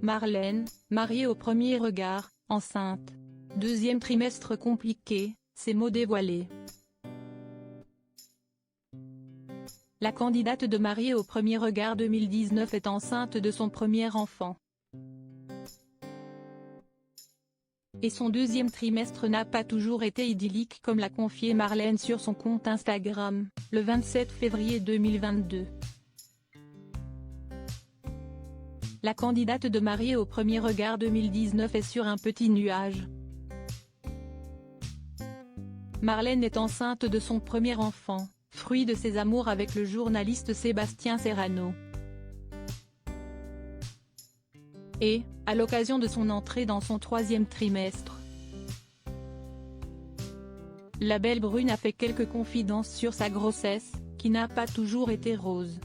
Marlène, mariée au premier regard, enceinte. Deuxième trimestre compliqué, ces mots dévoilés. La candidate de Mariée au premier regard 2019 est enceinte de son premier enfant. Et son deuxième trimestre n'a pas toujours été idyllique comme l'a confié Marlène sur son compte Instagram, le 27 février 2022. La candidate de Mariée au premier regard 2019 est sur un petit nuage. Marlène est enceinte de son premier enfant, fruit de ses amours avec le journaliste Sébastien Serrano. Et, à l'occasion de son entrée dans son troisième trimestre, la belle brune a fait quelques confidences sur sa grossesse, qui n'a pas toujours été rose.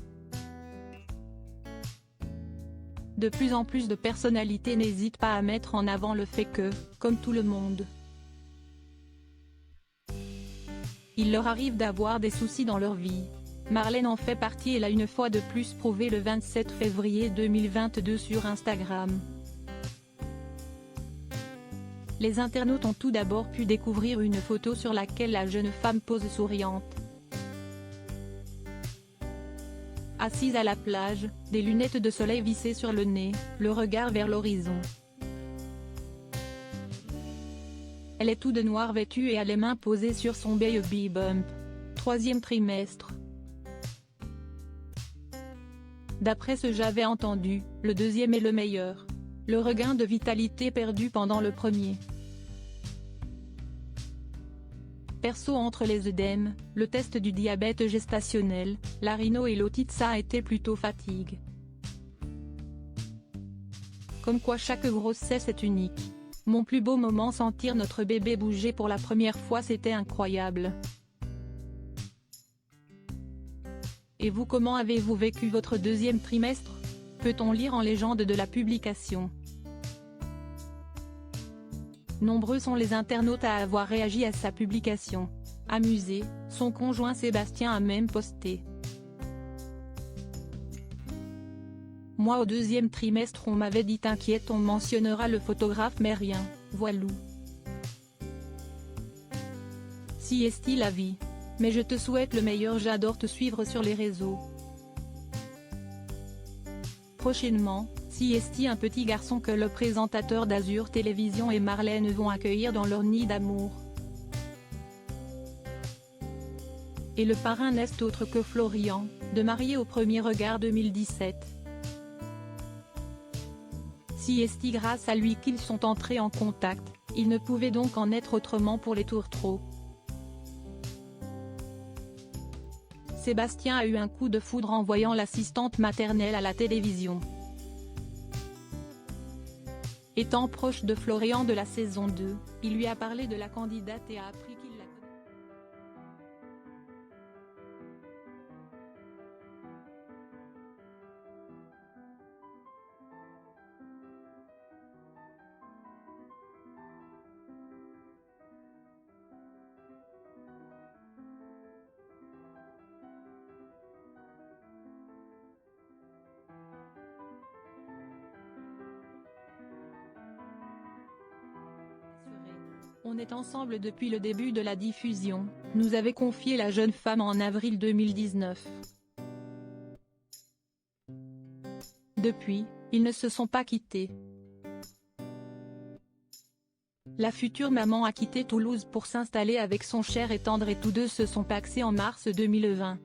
De plus en plus de personnalités n'hésitent pas à mettre en avant le fait que, comme tout le monde, il leur arrive d'avoir des soucis dans leur vie. Marlène en fait partie et l'a une fois de plus prouvé le 27 février 2022 sur Instagram. Les internautes ont tout d'abord pu découvrir une photo sur laquelle la jeune femme pose souriante. Assise à la plage, des lunettes de soleil vissées sur le nez, le regard vers l'horizon. Elle est tout de noir vêtue et a les mains posées sur son baby bump. Troisième trimestre. D'après ce j'avais entendu, le deuxième est le meilleur. Le regain de vitalité perdu pendant le premier. Perso entre les œdèmes, le test du diabète gestationnel, la rhino et l'otite ça a été plutôt fatigue. Comme quoi chaque grossesse est unique. Mon plus beau moment sentir notre bébé bouger pour la première fois c'était incroyable. Et vous comment avez-vous vécu votre deuxième trimestre? Peut-on lire en légende de la publication. Nombreux sont les internautes à avoir réagi à sa publication. Amusé, son conjoint Sébastien a même posté. Moi au deuxième trimestre on m'avait dit t'inquiète on mentionnera le photographe mais rien, voilou. Si est-il la vie. Mais je te souhaite le meilleur j'adore te suivre sur les réseaux. Prochainement, si est un petit garçon que le présentateur d'Azur Télévision et Marlène vont accueillir dans leur nid d'amour. Et le parrain n'est autre que Florian, de Mariée au premier regard 2017. Si est grâce à lui qu'ils sont entrés en contact, il ne pouvait donc en être autrement pour les tourtereaux. Sébastien a eu un coup de foudre en voyant l'assistante maternelle à la télévision. Étant proche de Florian de la saison 2, il lui a parlé de la candidate et a appris qu'il la connaissait. On est ensemble depuis le début de la diffusion, nous avait confié la jeune femme en avril 2019. Depuis, ils ne se sont pas quittés. La future maman a quitté Toulouse pour s'installer avec son cher et tendre et tous deux se sont pacsés en mars 2020.